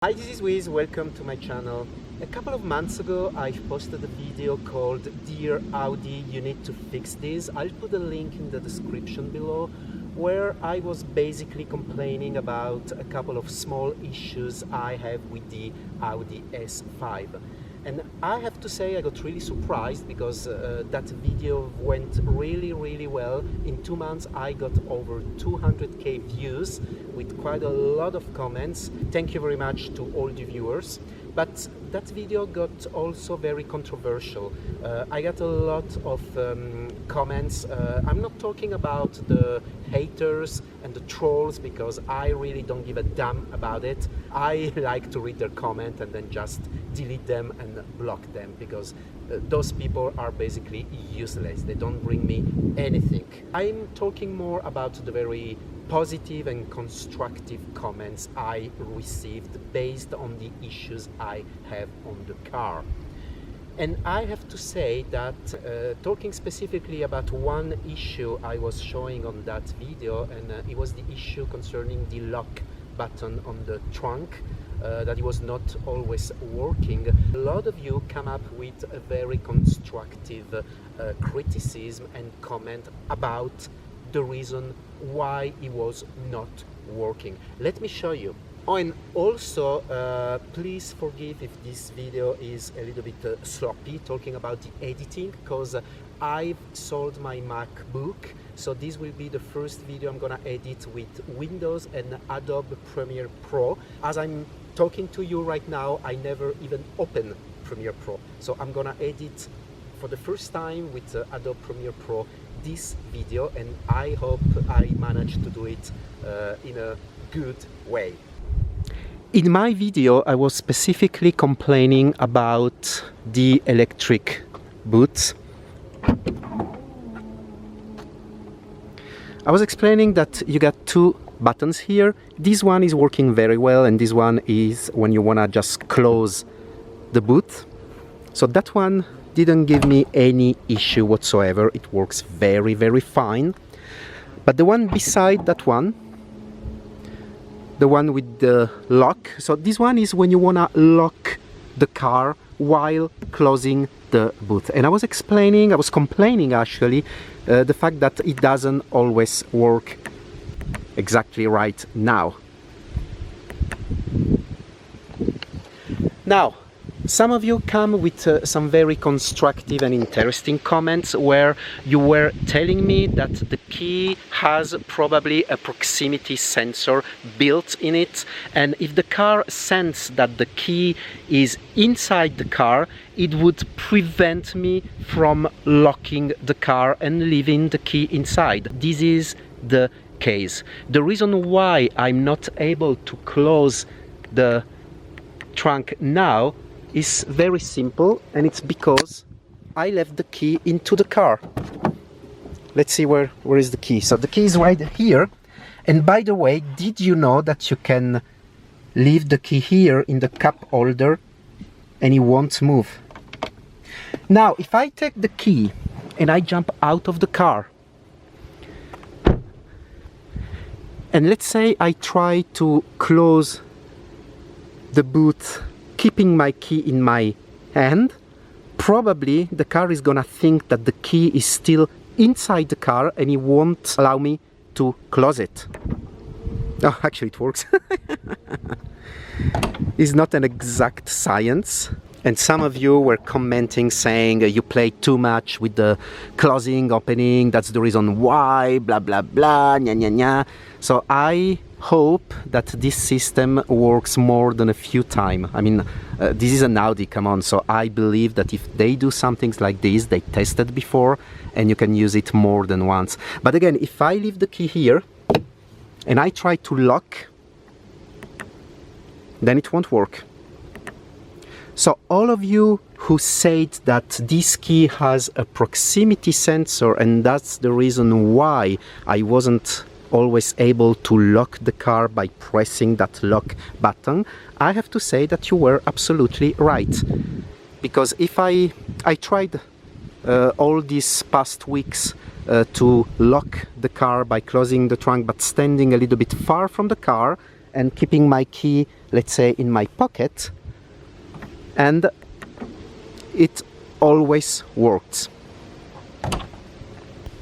Hi, this is Wiz, welcome to my channel. A couple of months ago I posted a video called Dear Audi, you need to fix this. I'll put a link in the description below where I was basically complaining about a couple of small issues I have with the Audi S5. And I have to say I got really surprised because that video went really well. In 2 months I got over 200k views with quite a lot of comments. Thank you very much to all the viewers. But that video got also very controversial. I got a lot of comments. I'm not talking about the haters and the trolls because I really don't give a damn about it. I like to read their comment and then just delete them and block them because those people are basically useless. They don't bring me anything. I'm talking more about the very positive and constructive comments I received based on the issues I have on the car. And I have to say that talking specifically about one issue I was showing on that video, and it was the issue concerning the lock button on the trunk, that it was not always working. A lot of you come up with a very constructive criticism and comment about the reason why it was not working. Let me show you. Oh, and also please forgive if this video is a little bit sloppy talking about the editing, because I've sold my MacBook, so this will be the first video I'm gonna edit with Windows and Adobe Premiere Pro. As I'm talking to you right now, I never even open Premiere Pro, so I'm gonna edit for the first time with Adobe Premiere Pro this video, and I hope I manage to do it in a good way. In my video I was specifically complaining about the electric boots. I was explaining that you got two buttons here. This one is working very well, and this one is when you wanna just close the boot. So that one didn't give me any issue whatsoever. It works very fine. But the one beside that one, the one with the lock, so this one is when you wanna lock the car while closing the boot. And I was complaining actually, the fact that it doesn't always work exactly right now. Now, some of you come with some very constructive and interesting comments where you were telling me that the key has probably a proximity sensor built in it, and if the car senses that the key is inside the car, it would prevent me from locking the car and leaving the key inside. This is the case. The reason why I'm not able to close the trunk now is very simple, and it's because I left the key into the car. Let's see where is the key. So the key is right here. And by the way, did you know that you can leave the key here in the cup holder and it won't move? Now if I take the key and I jump out of the car, and let's say I try to close the boot keeping my key in my hand, probably the car is gonna think that the key is still inside the car and it won't allow me to close it. Oh, actually it works. It's not an exact science. And some of you were commenting saying you play too much with the closing, opening, that's the reason why, blah blah blah, nya nya nya. So I hope that this system works more than a few times. I mean, this is an Audi, come on, so I believe that if they do some things like this, they tested before and you can use it more than once. But again, if I leave the key here and I try to lock, then it won't work. So all of you who said that this key has a proximity sensor and that's the reason why I wasn't always able to lock the car by pressing that lock button, I have to say that you were absolutely right. Because if I tried all these past weeks to lock the car by closing the trunk but standing a little bit far from the car, and keeping my key, let's say, in my pocket, and it always works.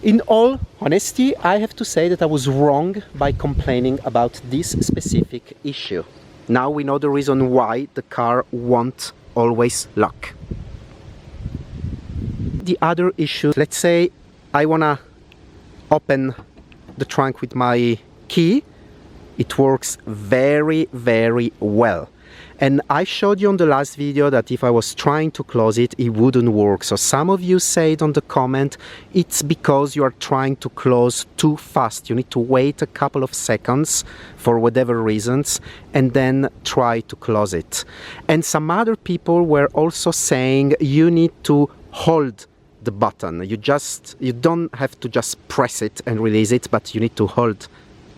In all honesty, I have to say that I was wrong by complaining about this specific issue. Now we know the reason why the car won't always lock. The other issue, let's say I wanna open the trunk with my key, it works very, very well. And I showed you on the last video that if I was trying to close it, it wouldn't work. So some of you said on the comment, it's because you are trying to close too fast. You need to wait a couple of seconds for whatever reasons and then try to close it. And some other people were also saying you need to hold the button. You don't have to just press it and release it, but you need to hold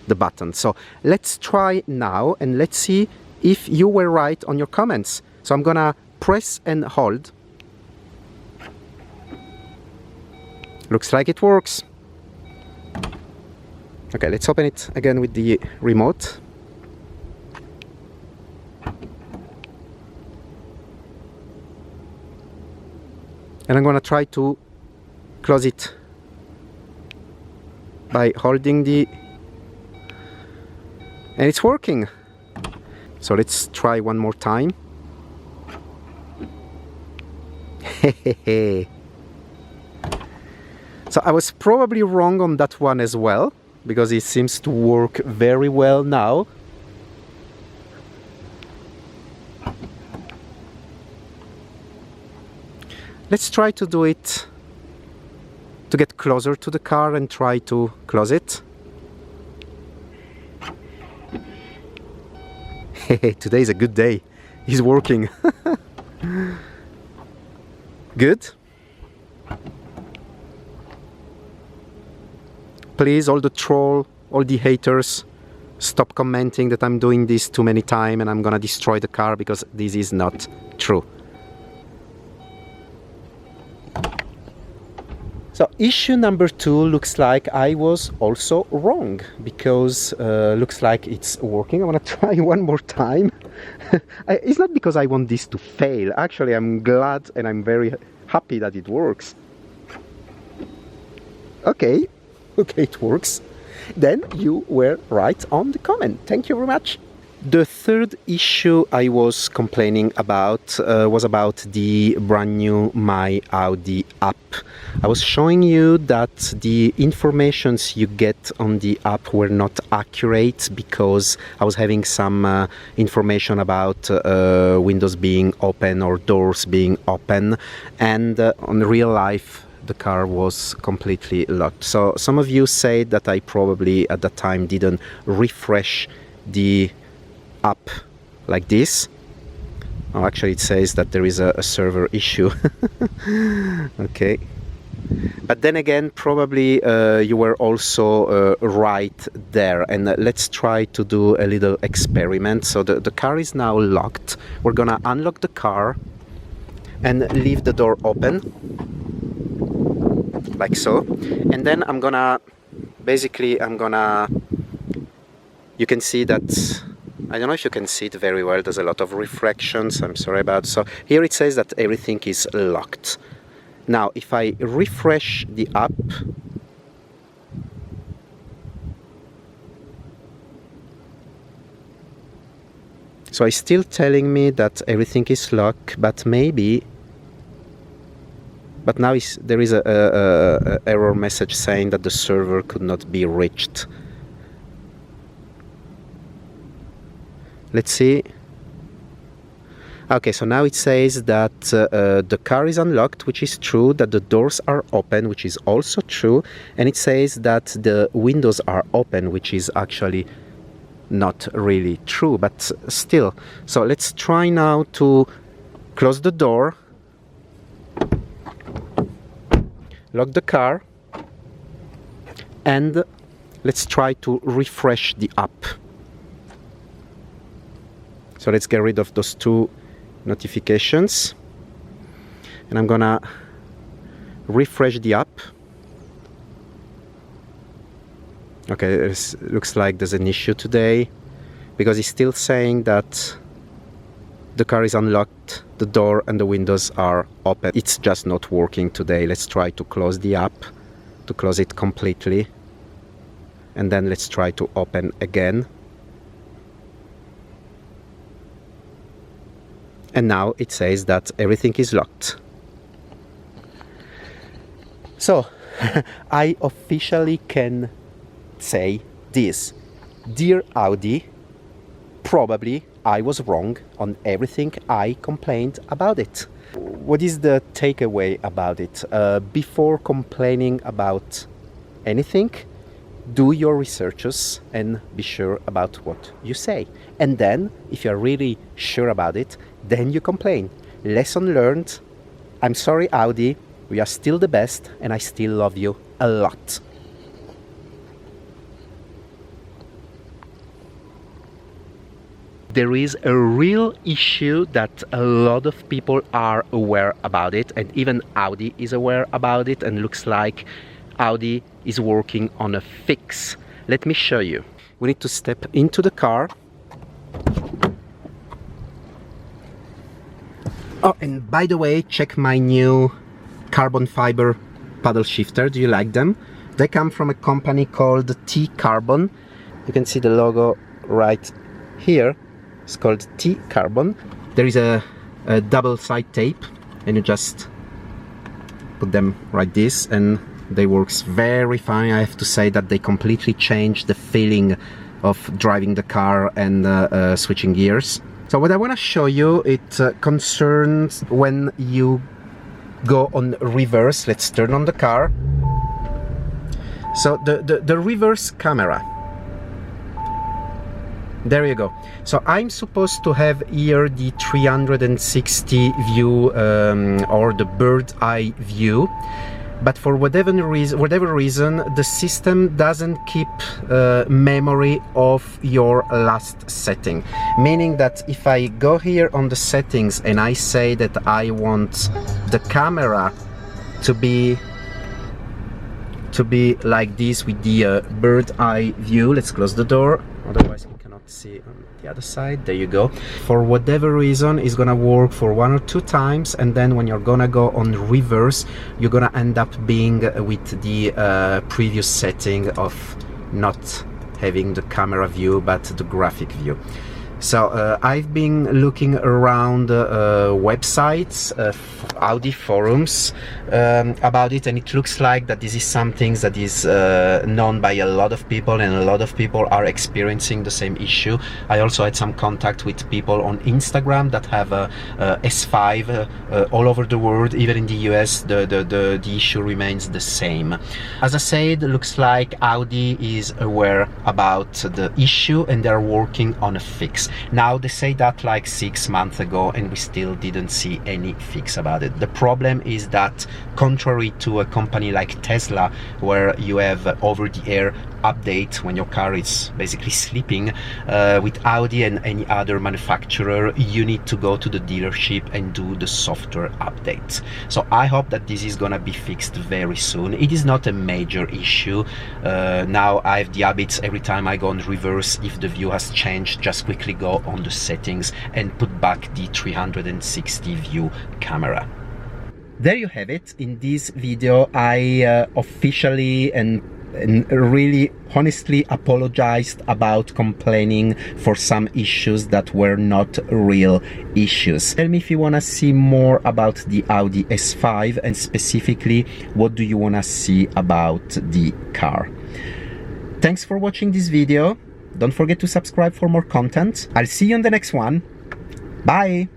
the button. So let's try now and let's see if you were right on your comments. So I'm gonna press and hold. Looks like it works. Okay, let's open it again with the remote. And I'm gonna try to close it by holding the... and it's working. So let's try one more time. So I was probably wrong on that one as well, because it seems to work very well now. Let's try to do it to get closer to the car and try to close it. Today is a good day. He's working. Good. Please, all the haters, stop commenting that I'm doing this too many times and I'm gonna destroy the car, because this is not true. So issue number 2 looks like I was also wrong, because looks like it's working. I want to try one more time. It's not because I want this to fail. Actually, I'm glad and I'm very happy that it works. Okay, it works. Then you were right on the comment. Thank you very much. The third issue I was complaining about was about the brand new My Audi app. I was showing you that the informations you get on the app were not accurate, because I was having some information about windows being open or doors being open, and on real life the car was completely locked. So some of you said that I probably at that time didn't refresh the app like this. Oh, actually it says that there is a server issue. Okay, but then again, probably you were also right there. And let's try to do a little experiment. So the car is now locked. We're gonna unlock the car and leave the door open like so, and then I'm gonna you can see that, I don't know if you can see it very well, there's a lot of reflections, I'm sorry about. So here it says that everything is locked. Now if I refresh the app, so it's still telling me that everything is locked, but now there is a error message saying that the server could not be reached. Let's see. Okay, so now it says that the car is unlocked, which is true, that the doors are open, which is also true, and it says that the windows are open, which is actually not really true, but still. So let's try now to close the door, lock the car, and let's try to refresh the app. So let's get rid of those two notifications, and I'm gonna refresh the app. Okay, it looks like there's an issue today. because it's still saying that the car is unlocked, the door and the windows are open. It's just not working today. Let's try to close the app, to close it completely, and then let's try to open again. And now it says that everything is locked. So I officially can say this: dear Audi, probably I was wrong on everything I complained about it. What is the takeaway about it? Before complaining about anything, do your researches and be sure about what you say. And then, if you're really sure about it, then you complain. Lesson learned. I'm sorry, Audi, we are still the best and I still love you a lot. There is a real issue that a lot of people are aware about it, and even Audi is aware about it, and looks like Audi is working on a fix. Let me show you. We need to step into the car. Oh, and by the way, check my new carbon fiber paddle shifter. Do you like them? They come from a company called T-Carbon. You can see the logo right here. It's called T-Carbon. There is a double side tape, and you just put them like this, and they works very fine. I have to say that they completely change the feeling of driving the car and switching gears. So what I want to show you, it concerns when you go on reverse. Let's turn on the car. So the reverse camera. There you go. So I'm supposed to have here the 360 view or the bird's eye view, but for whatever reason the system doesn't keep memory of your last setting. Meaning that if I go here on the settings and I say that I want the camera to be like this with the bird's eye view, let's close the door, otherwise we cannot see on the other side. There you go. For whatever reason, it's gonna work for 1 or 2 times, and then when you're gonna go on reverse, you're gonna end up being with the previous setting of not having the camera view but the graphic view. So I've been looking around websites, Audi forums about it, and it looks like that this is something that is known by a lot of people, and a lot of people are experiencing the same issue. I also had some contact with people on Instagram that have a S5 all over the world. Even in the US, the issue remains the same. As I said, it looks like Audi is aware about the issue and they're working on a fix. Now they say that like 6 months ago, and we still didn't see any fix about it. The problem is that, contrary to a company like Tesla, where you have over-the-air update when your car is basically sleeping, with Audi and any other manufacturer, you need to go to the dealership and do the software update. So I hope that this is gonna be fixed very soon. It is not a major issue. Now I have the habits, every time I go on reverse, if the view has changed, just quickly go on the settings and put back the 360 view camera. There you have it. In this video I officially and really honestly apologized about complaining for some issues that were not real issues. Tell me if you want to see more about the Audi S5, and specifically what do you want to see about the car. Thanks for watching this video. Don't forget to subscribe for more content. I'll see you in the next one. Bye!